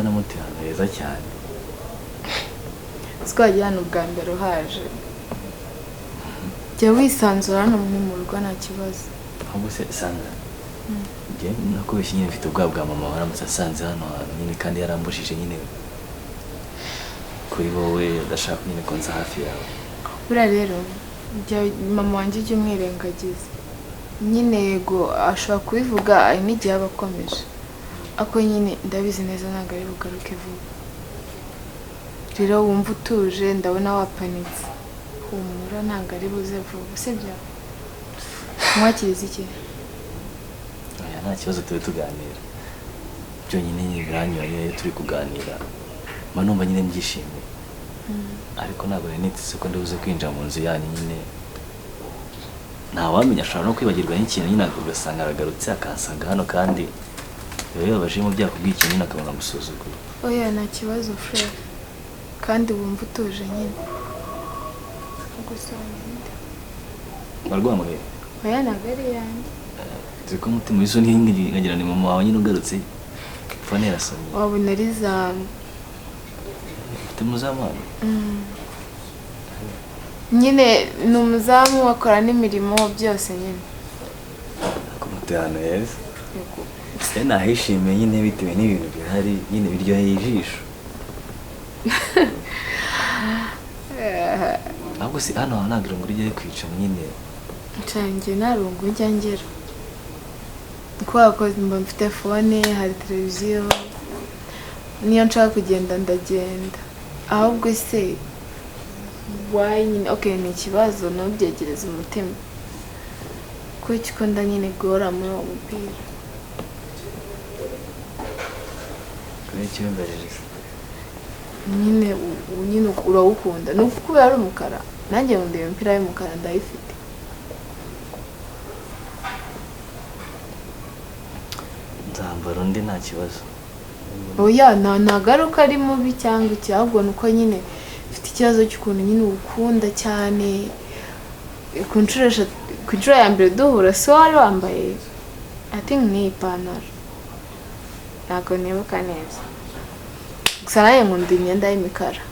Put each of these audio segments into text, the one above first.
mbona muti hano heza cyane. Twajya hano bwa mbere uhaje. Jya wisanzura hano mu rugo nta kibazo. Ahubwo se Sandra. Njye nakubeshye nyine mfite ubwabo bwa mama waramutse asanze hano hantu nyine kandi yarambujije nyine kuri wowe adashaka nyine ko nza hafi yawe. Buriya rero mama wanjye ujye umwirengagiza. Nyine yego ashobora kubivuga ari n'igihe aba akomeje. Ako nyine ndabizi neza ntabwo ari bugaruke vuba. Rero wumva utuje ndabona wapanitse. Humura ntabwo ari buze vuba sibyo? Mwakiriza iki? Oya nta kibazo turi tuganira. Byonyine biranyura niyo turi kuganira. Mba numva nyine mbyishimiye. Ariko ntabwo nitse ko ndabuze kwinjira mu nzu yanyu nyine. Ntawamenya ashobora no kwibagirwa n'ikintu nyine ugasanga aragarutse akansanga hano kandi rero yabaje mu byakubwiye ikintu nyine akabona gusuzugura. Oya nta kibazo frere. Kandi wumva utuje nyine. Barwamuye. Oya ntabwo ari yanjye. Ziko umutima w'izo n'ingi nkagira ni mama wawe nyine ugarutse. Fone yarasomye. Wabona ari zamu. Ufite muzamu? Nyine ni umuzamu wakora n'imirimo byose nyine. Ku mutano heza. Se nahishimiye nyine bitewe n'ibintu bihari nyine biryoheye ijisho. Ahubwo si hano hanagira ngo ujye kwicara nyine. Ncange narungu njya ngera. Kubera ko mba mfite fone, hari televiziyo. Niyo nshaka kugenda ndagenda. Ahubwo se why nyine okay ni ikibazo nubyegereza umutima. Kuki ko nda nyine gora muri uwo mupira. Kuri cyumbereza. Nyine urawukunda. Nuko kubera ari umukara. Nanjye nkunda iyo mipira y'umukara ndayifite. Nzambara undi nta kibazo. Oya nagaruka ari mubi cyangwa iki ahubwo nuko nyine mfite ikibazo cy'ukuntu nyine ukunda cyane. Ku nshuro ya mbere duhura so wari wambaye I think ni ipantaro. Ntabwo nibuka neza. Gusa nawe nkunda imyenda y'imikara.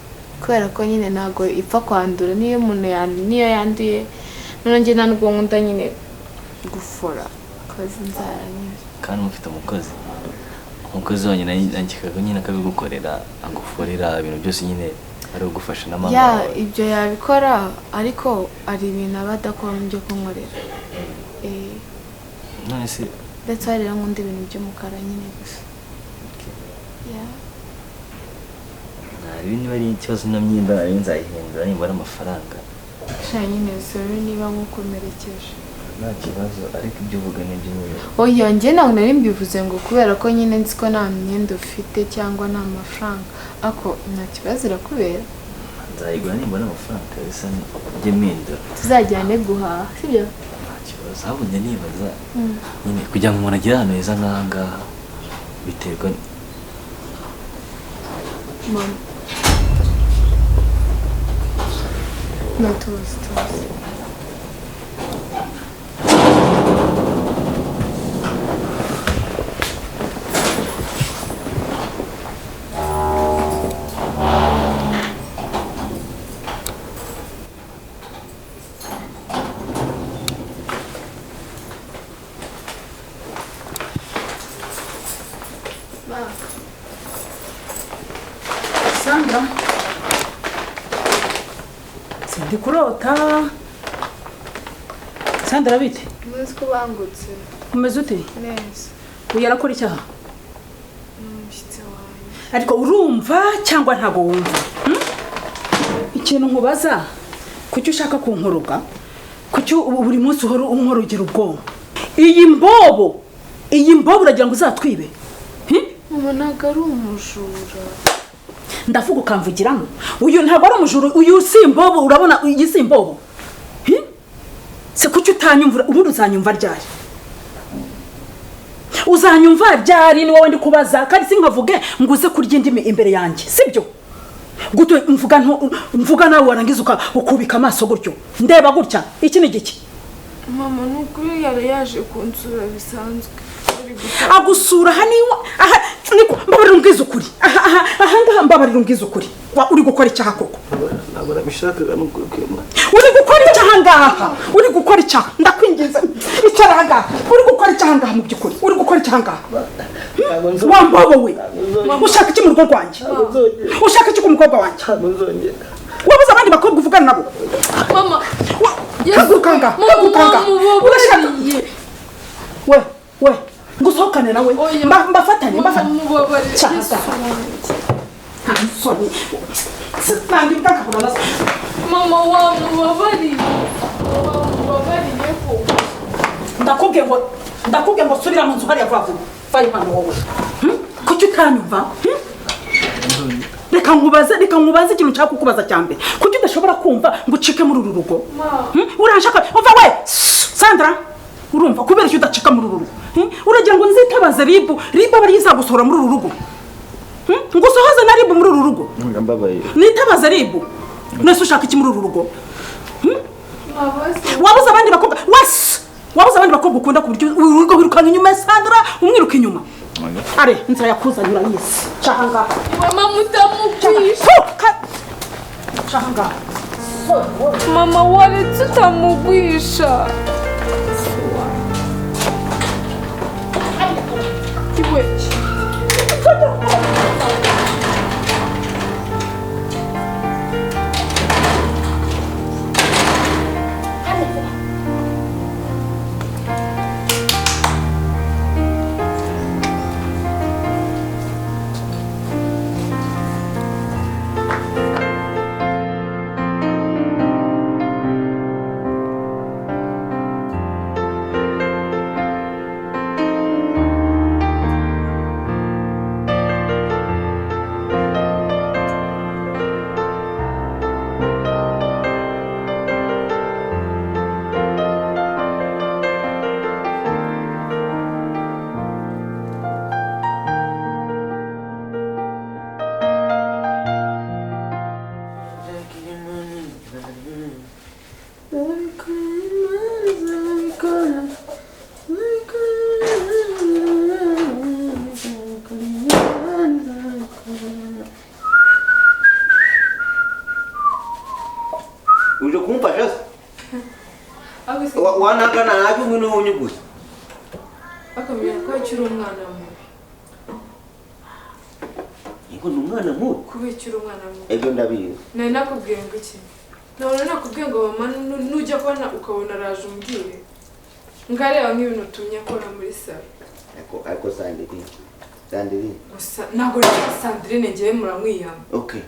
Kubera ko nyine ntabwo ipfa kwandura niyo umuntu yanduye. None njye ntabwo nkunda nyine gufora. Koze inzara nyine. Kandi mufite umukozi wanyine angikaga nyine akabigukorera aguforera ibintu byose nyine ari ugufasha na mama wawe. Ibyo yabikora ariko ari ibintu abadakora byo kunkorera. None se that's why rero nkunda ibintu by'umukara nyine gusa. Ibintu bari ikibazo n'amyimba ari nzayihindura nimbara amafaranga. Sha nyine sore niba nkukomerekeje. Nta kibazo ariko ibyo uvuga ni byo nyine. Oya njye ntabwo nari mbivuze ngo kubera ko nyine nzi ko nta myenda ufite cyangwa nta mafaranga. Ako nta kibazo irakubera. Nzayigura nimbara amafaranga bisa njye mpindura. Tuzajyane guhaha sibyo? Nta kibazo ahubwo njye nibaza nyine kugira ngo umuntu agire ahantu heza nk'aha ngaha biterwa Mama. No tuzi. Sandra. Sindi kurota. Sandra bite? Muzi ko bangutse. Umeze ute? Neza. Uyara kuri cyaha? Mushyitsi wanjye. Ariko urumva cyangwa ntago wumva? Ikintu nkubaza kuki ushaka kunkoroga? Kuki buri munsi uhora unkorogera ubwonko? Iyi mbobo uragira ngo uzatwibe? Mama ntabwo ari umujura. Ndavuga ukamvugiramo. Uyu ntabwo ari umujura, uyu simbobo urabona iyi simbobo. Se kuki utanyumvura ubu uzanyumva ryari? Uzanyumva ryari ni wowe ndi kubaza kandi sinkavuge nguze kurya indimi imbere yanjye, sibyo? Guto mvuga nawe warangiza ukubika amaso gutyo. Ndeba gutya, iki ni giki? Mama nukuri yari yaje kunsura bisanzwe. Agusura haniwa aha niko mbabara mbwiza ukuri. Aha ahangaha mbabarira umbwiza ukuri uri gukora icyaha koko ntabwo nabishakaga n'ukuri kwema uri gukora icyaha ngaha uri gukora icyaha ndakwinginze icara ahangaha uri gukora icyaha ngaha mu by'ukuri uri gukora icyaha ngaha wambobo we ushaka iki mu rugo rwanjye ushaka iki ku mukobwa wanjye wabuze abandi bakobwa uvugana nabo mama haguruka ngaha urashaka we ngusohokane nawe mbafatanye mama wamubabariye ko ndakubwiye ngo subira mu nzu hariya vuba vuba vayo hano wowe kuki utanyumva reka nkubaze ikintu nshaka kukubaza cya mbere kuki udashobora kumva ngo ucike muri uru rugo uranshaka umva we Sandra urumva kubera icyo udacika muri uru rugo uragira ngo nzitabaze ribu aba ari izagusohora muri uru rugo ngo usohoze na ribu muri uru rugo nitabaze ribu nese ushaka iki muri uru rugo wabuze abandi bakobwa wabuze abandi bakobwa ukunda ku buryo urugo wirukana inyuma ya Sandra umwiruka inyuma are nzira yakuzanye urayisi cahanga mama mutamukwisha cahanga mama waretse utamugwisha kiwechi wanagana nabyo ngwino unyuguze akamenya ko akiri umwana mubi yego ni umwana mubi kubikira umwana mubi ebyo ndabizi nari nakubwiye ngo iki none nakubwiye ngo mama nujya kubona ukabona araje umbwire ngareba nk'ibintu utumye akora muri salo ariko Sandrine gusa ntabwo Sandrine ngewe muramwiyama okay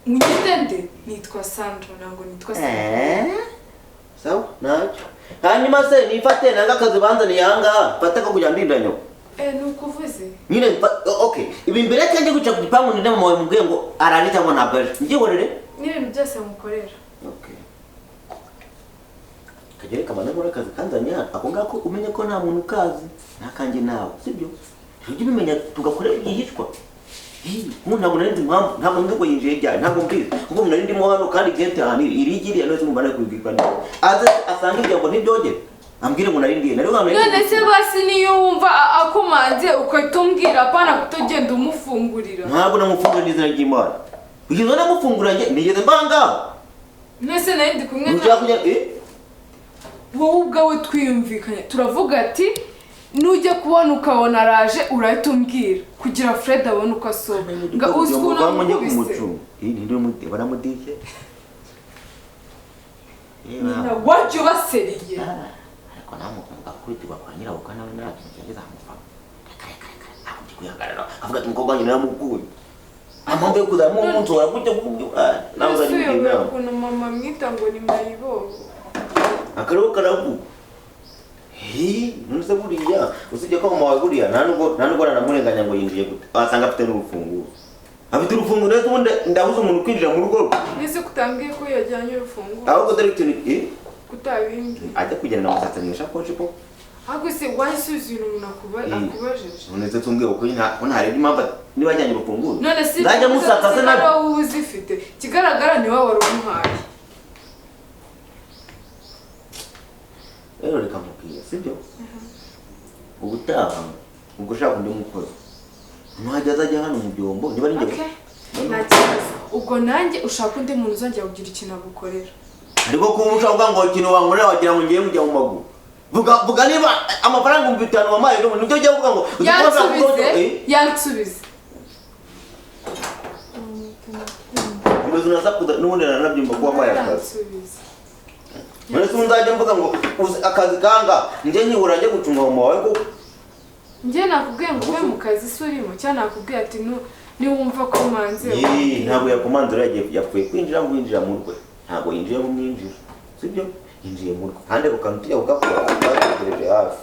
mwitende nitwa Sandra ntabwo nitwa Sandra sawa nacyo hanyuma se nifate nanga akazi banzaniye ahangaha fata ko kujya ndindanyo nukuvuze nyine okay ibi mbere cyangwa guca ku gipangu ndinde mama wawe mubwiye ngo arari cyangwa nabaje ngiyorere n'ibintu byose mukorera okay kagere kamana muri akazi kanzaniye ako ngako umenye ko nta muntu kazi nakanjye nawe sibyo ujye bimenya tugakorera igihishwa ntabwo nari impamvu ntabwo nzi ko yinjiye ryari ntabwo mbizi kuko nari ndimo hano kandi gete hano irigiriye nose mu bana kubwirwa neza aze asanga ibyo ngo ntibyogere ambwire ngo nari ndiye nari hano none se basi niyo wumva akomanze ukahita umbwira apana kutogenda umufungurira ntabwo namufungura n'izina ry'Imana ugeze namufungura njye nigeze mbanga nese nari ndi kumwe na wowe ubwawe twiyumvikanye turavuga ati nujya kubona ukabona araje urahita umbwira kugira Fred abone uko asoba nga uzi ko namukubise baramudike wajya ubaseriye ariko namukunga kuritirwa kwa nyirawo kandi nawe narakingereza amufana ntabwo ndi kwihagarara avuga ati umukobwa wanjye naramukuye amambe kuzamu umunsi warakujya kumubwira nawe uzajya umubwira ukuntu mama mwita ngo ni mayibobo akarabo karabu nuse buriya usibye ko mama wawe buriya nta nubwo aranamurenganya ngo yinjiye gute wasanga afite n'urufunguzo afite urufunguzo neza ubundi ndabuze umuntu kwinjira mu rugo nise kutambwiye ko yajyanye urufunguzo ahubwo dore ikintu kutabimbwiye ajya kugenda namusatsa mu ishakoshi ko ahubwo se wahise ibintu akubajije none tumbwiye ko ntareba impamvu niba ajyanye urufunguzo none si nzajya musatsa se nawe wowe uzifite kigaragara ni wowe wari umuhaye rero reka mubwire sibyo ubutaha ubwo ushaka undi mukozi Nuhajya azajya hano mu byombo niba ari njye. Okay. Nta kibazo. Ubwo nanjye ushaka undi muntu uzongera kugira ikintu agukorera. Ariko kuba ushaka ngo ikintu wankorera wagira ngo ngiye mujya mu maguru. Vuga niba amafaranga 5,000 wamaye no nibyo ujya kuvuga ngo yansubize. Ibibazo nasakuda n'ubundi nanabyumva ko wamaye akazi. Mwese unzajya mvuga ngo akazi kanga nje nyibura nje gucunga mu wawe ko nje nakubwiye ngo ube mu kazi surimo cyane nakubwiye ati ni wumva ko manze. Ntabwo yakomanzira yapfuye kwinjira mu winjira mu rwe. Ntabwo yinjiye mu mwinjira. Sibyo? Yinjiye mu rwe. Kandi ukantu tujya ugakora akategereje hafi.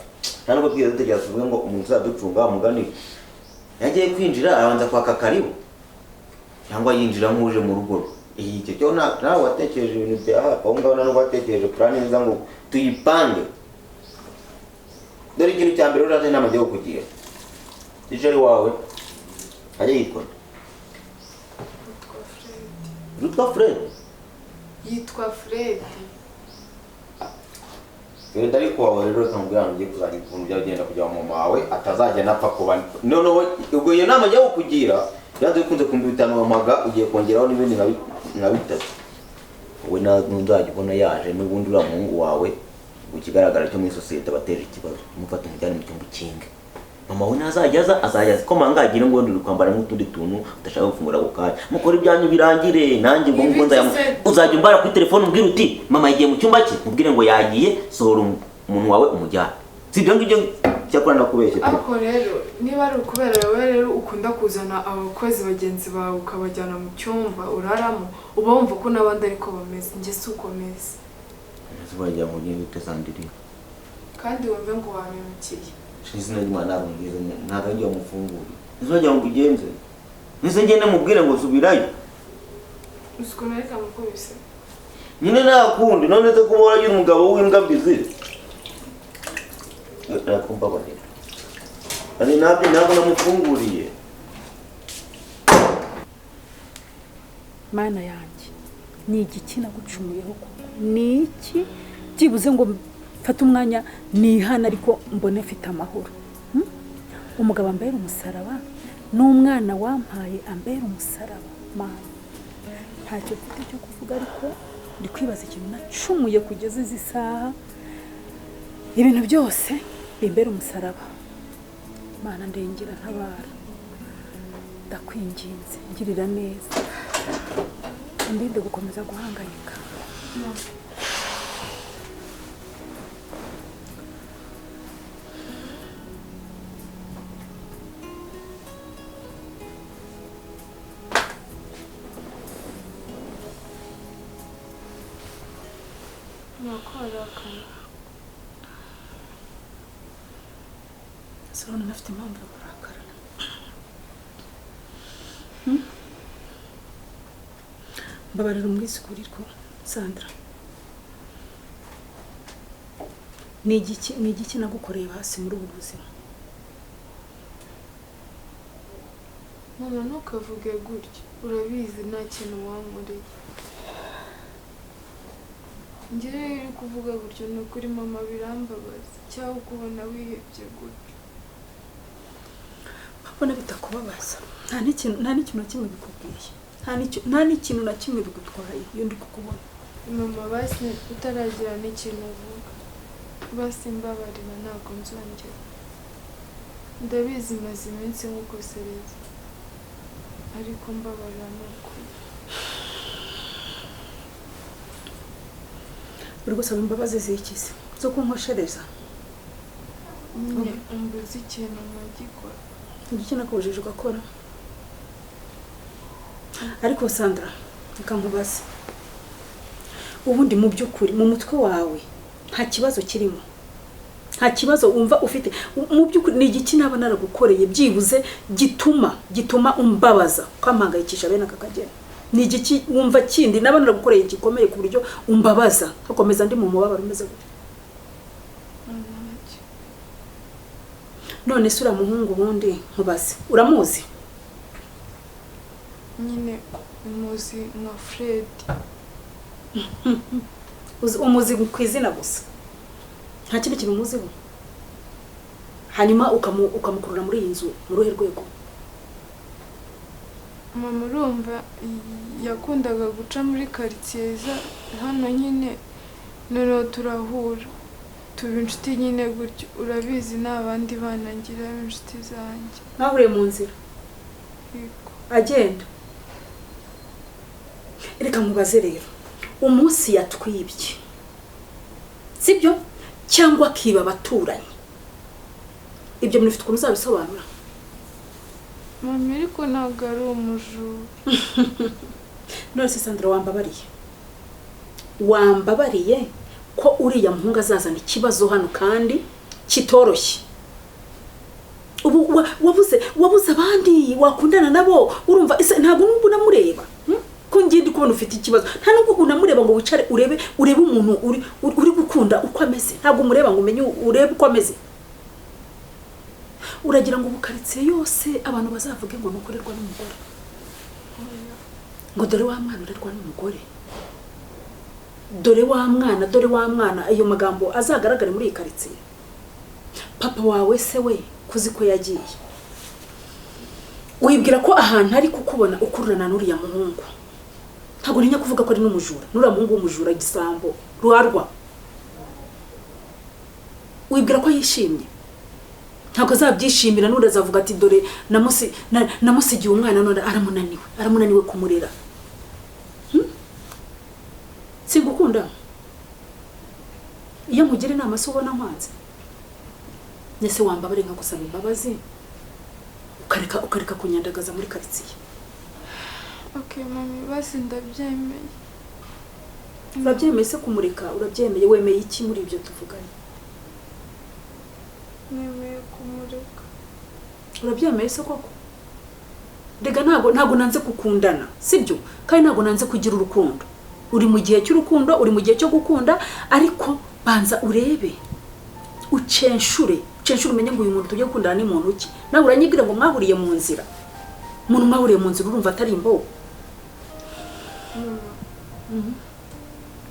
Ntabwo bwiye dutegereza tuvuge ngo umuntu uzaducunga mugani. Yagiye kwinjira abanza kwaka karibu. Cyangwa yinjira nk'uje mu rugo. Icyo cyo nawe watekereje ibintu bya hafi aho ngaho nano watekereje plan neza ngo tuyipange. Dore ikintu cya mbere uraje inama yo kugira. Ijeri wawe ajye yitwa Fred. Yitwa Fred. Fred ariko wawe rero kamubwira ngiye kuzajya ukuntu byagenda kujya mu mama wawe atazajya napfa kuba. None ubwo iyo nama yo kugira yanze kunze kumbi 5 wamaga ugiye kongeraho n'ibindi nka bitatu. Wowe nuzajya ubona yaje n'ubundi ura muhungu wawe ukigaragara cyo muri societe bateje ikibazo umufata umujyane mu cyumba kinga. Mama we nazajya azajya komanga agira ngo ndi kwambara nk'utundi tuntu udashaka gufungura gukanya mukora ibyanyu birangire nanjye ngo ngonza uzajya umbara kuri telefone umbwira uti mama yagiye mu cyumba cye ubwire ngo yagiye sohora umuntu wawe umujyane. Sibyo ngibyo cyakora nakubeshye. Ako rero niba ari ukubera wowe rero ukunda kuzana abakozi bagenzi bawe ukabajyana mu cyumba uraramo uba wumva ko nabandi ariko bameze nge si uko meze. Zibajya mu gihe bitesandiri. Kandi wumve ngo wamemukiye. Izina ry'Imana ngize ntago ngiye mufungura. Izajya ngo ugenze. Nise ngende mubwire ngo subirayo. Usko nareka mukubise. Nyine nakundi none se kuba waragira umugabo w'imbwabizi. Nakumva bane. Ani nabyo ntabwo namufunguriye. Mana yanjye ni igiki nagucumuyeho ko ni iki byibuze ngo mfata umwanya nihana ariko mbone mfite amahoro. Umugabo ambera umusaraba n'umwana wampaye ambera umusaraba. Mana ntacyo mfite cyo kuvuga ariko ndi kwibaza ikintu nacumuye kugeza izi saha ibintu byose bimbera umusaraba. Mana ndengera ntabara ndakwinginze ngirira neza ndinde gukomeza guhangayika. Sona nafite impamvu yo kurakara. Mbabarira umwisikurirwa Sandra. Ni igiki nagukoreye hasi muri ubu buzima? Mama ntukavuge gutya urabizi nta kintu wankoreye. Njye iri kuvuga gutyo ni ukuri mama birambabaza cyangwa kubona wihebye gutyo. Mbona bitakubabaza nta n'ikintu na kimwe bikubwiye nta n'ikintu na kimwe bigutwaye iyo ndi kukubona. Mama basi utaragira n'ikintu uvuga basi mbabarira ntabwo nzongera. Ndabizi maze iminsi nkukosereza ariko mbabarira n'ukuri. Uri gusaba imbabazi z'ikizi zo kunkoshereza? Umbuze ikintu nkagikora. Igiki nakubujije ugakora? Ariko Sandra reka nkubaze ubundi mu by'ukuri mu mutwe wawe nta kibazo kirimo, nta kibazo wumva ufite mu by'ukuri ni igiki naba naragukoreye byibuze gituma umbabaza kwamangayikisha bene aka kagera? Ni igiki wumva kindi naba naragukoreye gikomeye ku buryo umbabaza hakomeza ndi mu mubabaro umeze gutya? None sura muhungu wundi nkubaze uramuzi? Nyine umuzi nka Fred. Umuzi ku izina gusa nta kindi kintu umuziho? Hanyuma ukamukurura muri iyi nzu mu ruhe rwego? mama urumva yakundaga guca muri quartier hano nyine noneho turahura tuba inshuti nyine gutyo urabizi n'abandi bana ngira inshuti zanjye mwahuriye mu nzira agenda reka mubaze rero umunsi yatwibye sibyo cyangwa akiba abaturanyi ibyo bintu bifite ukuntu uzabisobanura mama ariko ntabwo ari umujura none se Sandra wambabariye ko uriya muhungu azazana ikibazo hano kandi kitoroshye ubu wabuze abandi wakundana nabo urumva ntabwo nubwo unamureba ko ngindi kubona ufite ikibazo nta nubwo unamureba ngo wicare urebe umuntu uri gukunda uko ameze ntabwo umureba ngo umenye urebe uko ameze uragira ngo ubukaritsiye yose abantu bazavuge ngo nukorerwa n'umugore ngo dore wa mwana urerwa n'umugore dore wa mwana ayo magambo azagaragara muri iyi karitsiye papa wawe se we kuzi ko yagiye wibwira ko ahantu ari kukubona ukururana n'uriya muhungu ntabwo ninya kuvuga ko ari n'umujura n'uriya muhungu w'umujura gisambo ruharwa wibwira ko yishimye ntabwo azabyishimira n'undi azavuga ati dore namusigiye umwana none aramunaniwe kumurera singukunda iyo mugira inama se ubona nkwanze nese wambabare nka gusaba imbabazi ukareka kunyandagaza muri karitsiye okay mami basi ndabyemeye urabyemeye se kumureka urabyemeye wemeye iki muri ibyo tuvuganye nemeye kumureka urabyemeye se koko rega ntabwo nanze gukundana sibyo kandi ntabwo nanze kugira urukundo uri mu gihe cy'urukundo uri mu gihe cyo gukunda ariko banza urebe ucenshure umenye ngo uyu muntu tujye gukundana ni muntu ki nawe uranyibwira ngo mwahuriye mu nzira umuntu mwahuriye mu nzira urumva atari imboho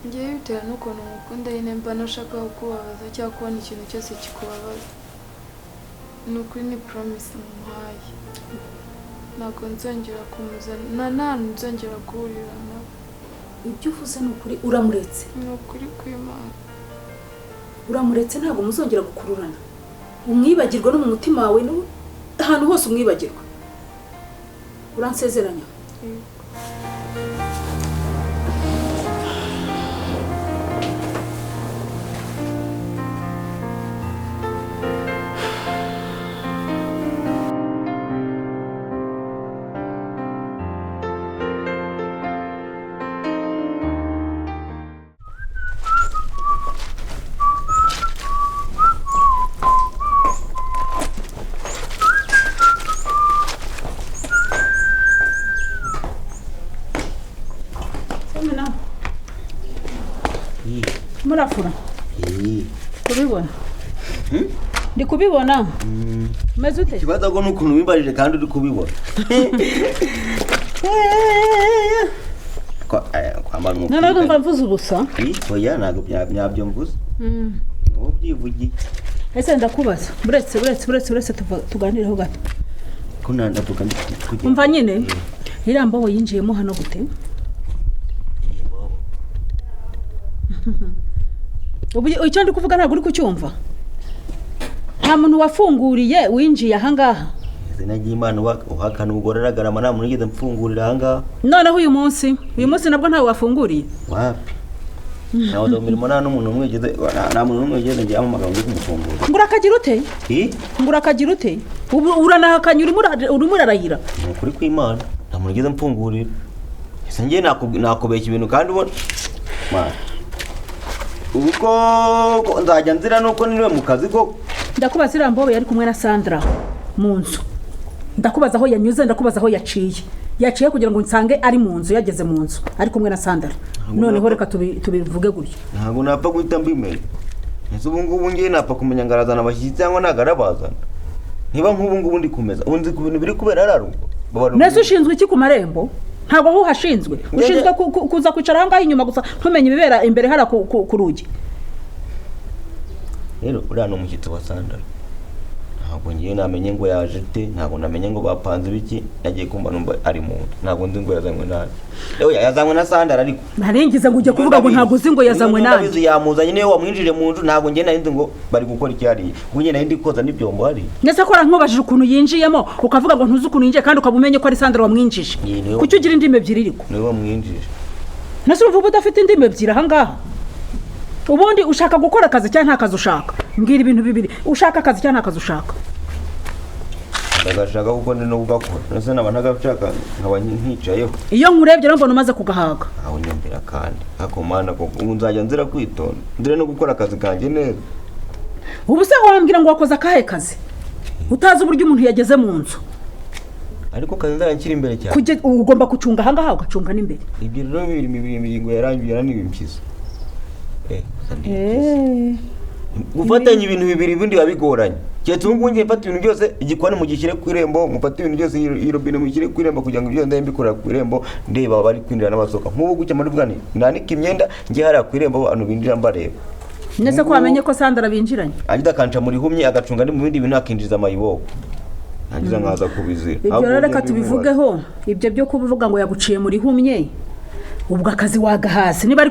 ngiye bitewe n'ukuntu mukunda nyine mba nashaka kukubabaza cyangwa kubona ikintu cyose kikubabaza ni ukuri ni promise muhaye ntabwo nzongera kumuzana nta nzongera guhurira nawe ibyo uvuze ni ukuri uramuretse ni ukuri kw'Imana uramuretse ntabwo muzongera gukururana umwibagirwa no mu mutima wawe ahantu hose umwibagirwa uransezeranya murafura kubibona ndi kubibona meze ute kibazo ngo nukuntu wimbarije kandi uri kubibona nanaga mva mvuze ubusa oya ntabwo byabyo mvuze wowe byivugiye ese ndakubaza buretse tuganireho gato ko nandavuga umva nyine irambo wo yinjiyemo hano gute ubu icyo ndi kuvuga ntabwo uri kucyumva nta muntu wafunguriye winjiye ahangaha izina ry'Imana uhakana ubugoreragarama nta muntu yigeze mfungurira ahangaha noneho uyu munsi nabwo ntawe wafunguriye wapi nawe ndamirimo nta muntu n'umwe yigeze ngiye amamaga ngo kumufungurira ngo urakagira ute ngo urakagira ute uranahakanye urimo urarahira ni ukuri kw'Imana nta muntu yigeze mfungurira ese ngiye nakubeshya ibintu kandi ubona ubwo nzajya nzira nuko niwe mu kazi ko ndakubaza irambo yari kumwe na Sandra mu nzu ndakubaza aho yanyuze ndakubaza aho yaciye kugira ngo nsange ari mu nzu yageze mu nzu ari kumwe na Sandra noneho reka tubivuge gutyo ntabwo napfa guhita mbimenya ese ubu ngubu ngiye napfa kumenya ngarazana abashyitsi cyangwa nagarabazana niba nk'ubu ngubu ndi kumeza undi ku bintu biri kubera ararugo nese ushinzwe iki ku marembo ntabwo aho uhashinzwe ushinzwe kuza kwicara ahangaha inyuma gusa ntumenye ibibera imbere hara ku rugi rero uriya ni umushyitsi wa Sandra ntabwo ngiye namenye ngo yaje te, ntabwo namenye ngo bapanze biki, nagiye kumva numva ari mu nda, ntabwo nzi ngo yazanywe nande. Yewe yazanywe na Sandra ariko narengiza ngo ujye kuvuga ngo ntabwo uzi ngo yazanywe nande. Ndabizi yamuzanye niyo wamwinjije mu nzu, ntabwo ngiye nari nzi ngo bari gukora iki hari, ubwo ngiye nari ndi koza n'ibyombo hari. Nese ko nkubajije ukuntu yinjiyemo ukavuga ngo ntuzi ukuntu yinjiye kandi ukabumenye ko ari Sandra wamwinjije. Kuki ugira indimi ebyiri iriko? Niwe wamwinjije. Nese uvuga udafite indimi ebyiri aha ngaha. Ubundi ushaka gukora akazi cyangwa nta kazi ushaka? Mbwira ibintu bibiri, ushaka akazi cyangwa nta kazi ushaka? Ndagashaka kuko ndi no gukora. Nese naba ntagashaka nkaba nkicayeho. Iyo nkurebye rero mbona umaze kugahaga. Aho nyambira kandi akomana ko ubu nzajya nzira kwitonda. Ndire no gukora akazi kanjye neza. Ubu se wambwira ngo wakoze akahe kazi? Utazi uburyo umuntu yageze mu nzu. Ariko kazi nzajya nkiri imbere cyane. Kuje ugomba gucunga aha ngaha ugacunga n'imbere. Ibyo rero bibiri ngo yarangiye n'ibimpizo. Gufatanya ibintu bibiri bindi babigoranye. Cyetse ubu ngiye mfata ibintu byose igikwane mu gishyire ku irembo, mufata ibintu byose irobine mu gishyire ku irembo kugira ngo ibyo ndabikora ku irembo ndeba bari kwinjira n'abasoka. Nk'ubu gucya muri bwani nanika imyenda ngiye hari ku irembo abantu binjira mbareba. Nese ko wamenye ko Sandra binjiranye. Agida kanca muri humye agacunga ndi mu bindi bintu akinjiza amayibo. Nagiza nkaza kubizira. Ibyo rero reka tubivugeho. Ibyo byo kuvuga ngo yaguciye muri humye. Ubwo akazi wagahasi niba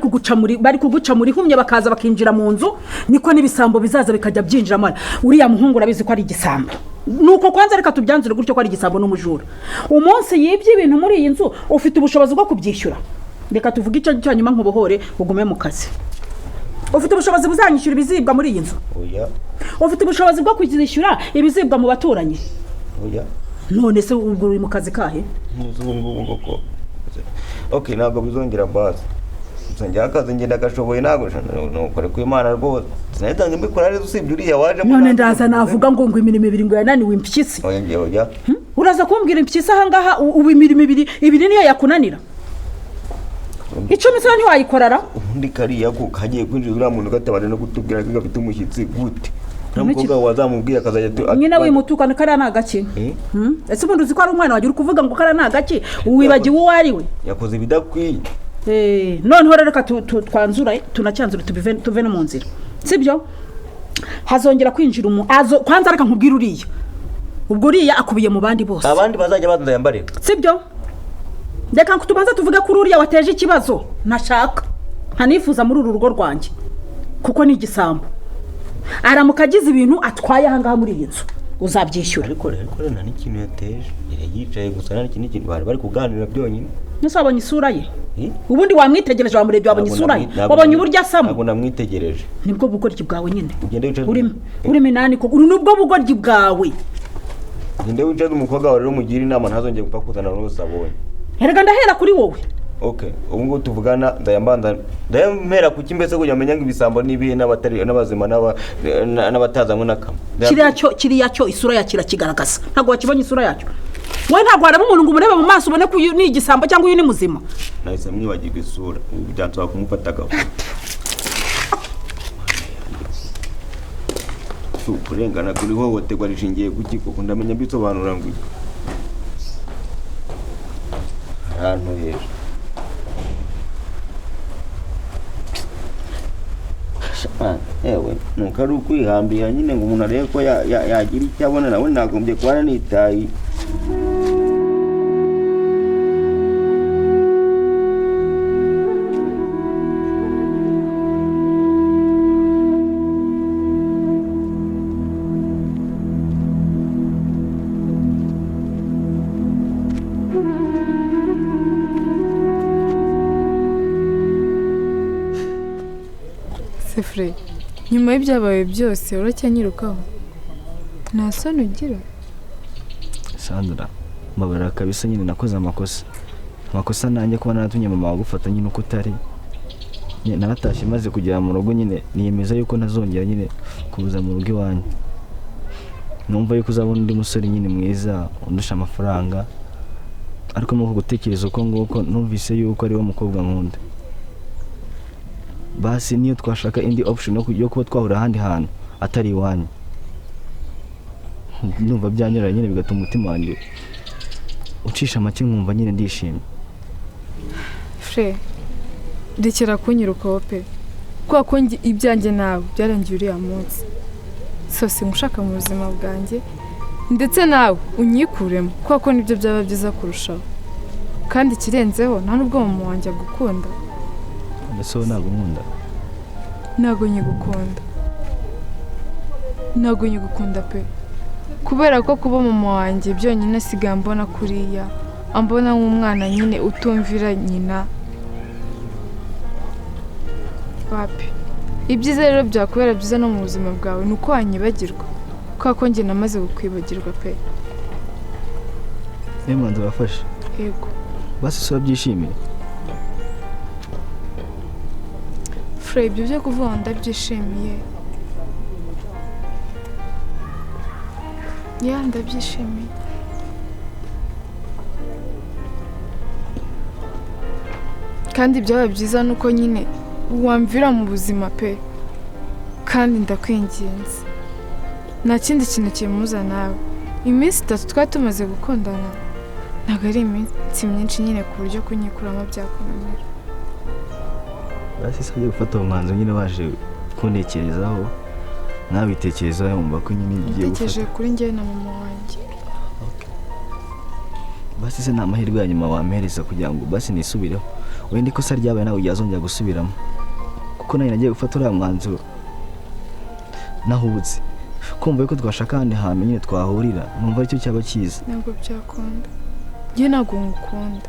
bari kuguca muri humye bakaza bakinjira mu nzu niko nibisambo bizaza bikajya byinjira mara uriya muhungu urabizi ko ari igisambo nuko kwanza reka tubyanzure gutyo ko ari igisambo n'umujura umunsi yibye ibintu muri iyi nzu ufite ubushobozi bwo kubyishyura reka tuvuge icyo cyanyuma nkubohore ugume mu kazi ufite ubushobozi buzanyishyura ibizibwa muri iyi nzu oya ufite ubushobozi bwo kuzishyura ibizibwa mu baturanyi oya none se ubwo uri mu kazi kahe ngoko okay ntabwo bizongera basi nzongera akazi ngenda gashoboye ntabwo nukore ku Imana rwose sinatanze mbikora rero usibye uriya waje none ndaza navuga ngo imirimo ibiri ngo yananiwe impyisi oya ngewe oya uraza kumbwira impyisi aha ngaha ubu imirimo ibiri niyo yakunanira icumi se ntiwayikorara ubundi kariya ko kagiye kwinjira uriya muntu gatabane no kutubwira ko gafite umushyitsi gute Namukobwa wazamubwiye akazajya nyina wimutukana kara nagaki ese ubundi uzi ko ari umwana wagira ukuvuga ngo kara nagaki uwibagiwe uwo ari we yakoze bidakwiye none ho reka twanzura tunacyanzura tuve no mu nzira sibyo hazongera kwinjira kwanza reka nkubwira uriya ubwo uriya akubiye mu bandi bose abandi bazajya baza yambare sibyo reka tubanza tuvuge kuri uriya wateje ikibazo nashaka ntanifuza muri uru rugo rwanjye kuko ni igisambo aramuka agize ibintu atwaye aha ngaha muri iyi nzu uzabyishyura ariko nta n'ikintu yateje yicaye gusa nta n'ikindi kintu bari kuganira byonyine nese wabonye isura ye ubundi wamwitegereje wamurebye wabonye isura ye wabonye uburyo asamo ntabwo namwitegereje nibwo bugoryi bwawe nyine uri minani ko uri nubwo bugoryi bwawe ninde wicaye umukobwa wawe rero mugira inama ntazongeye gupfa kuzana n'uwese abonye erega ndahera kuri wowe okay ubu ngo tuvugana ndayamera kuki mbese kugira amenya ngo ibisambo nibihe n'abatari n'abazima n'abatazamwe nakama kiriya cyo isura yakira kigaragaza ntago wakibonye isura yacyo we ntago haraba umuntu ngo umurebe mu maso ubone ko ni igisambo cyangwa uyu ni muzima nahise mwibagirwa isura ubu byansaba kumufata agafu kurengana kuri hohoterwa rishingiye kuki koko ndamenya bisobanura ngo ahantu heza ewe nuko ari ukwihambira nyine ngo umuntu arebe ko yagira icyo abona nawe nagombye kubana nitaye Sefre nyuma y'ibyabaye byose uracyanyirukaho nta soni ugira Sandra mbabara kabisa nyine nakoze amakosa nanjye kuba naratumye mama wagufata nyine uko utari naratashye maze kugera mu rugo nyine niyemeza yuko ntazongera nyine kuza mu rugo iwanyu numva yuko uzabona undi musore nyine mwiza undusha amafaranga ariko nuko gutekereza uko nguko numvise yuko ari we mukobwa nkunda basi niyo twashaka indi option yo kuba twahura ahandi hantu atari iwanyu numva byanyura nyine bigatuma umutima wanjye ucisha make nkumva nyine ndishimye Fre ndekera kunyirukaho pe kuko ko ibyanjye nawe byarangiye uriya munsi sose ngushaka mu buzima bwanjye ndetse nawe unyikuremo kuko nibyo byaba byiza kurushaho kandi ikirenzeho nta nubwo mama wanjye agukunda ndetse wowe ntabwo nkunda ntabwo nyigukunda pe kubera ko kuba mama wanjye byonyine asigaye ambona kuriya ambona nk'umwana nyine utumvira nyina papi ibyiza rero byakubera byiza no mu buzima bwawe ni uko wanyibagirwa kubera ko njye namaze kukwibagirwa pe niyo mwanzuro wafashe yego basi si wabyishimiye Frey ibyo byo kuvuga ngo ndabyishimiye ndabyishimiye kandi byaba byiza nuko nyine wamvira mu buzima pe kandi ndakwinginze nta kindi kintu kimuza nawe iminsi 3 twari tumaze gukundana ntabwo ari iminsi myinshi nyine ku buryo kunyikuramo byakunanira basi sabye gufata umwanzuro nyine waje kuntekerezaho nabitekerezaho wumva ko nyine igiye gufata kuri njye na mama wanjye basi se nta mahirwe ya nyuma wampereza kugira ngo basi nisubireho wenda ikosa ryabaye nawe ryazongera gusubiramo kuko nanjye nagiye gufata uriya mwanzuro nahubutse kumva ko twashaka ahandi hantu nyine twahurira numva aricyo cyaba cyiza ntabwo byakunda njye ntabwo ngukunda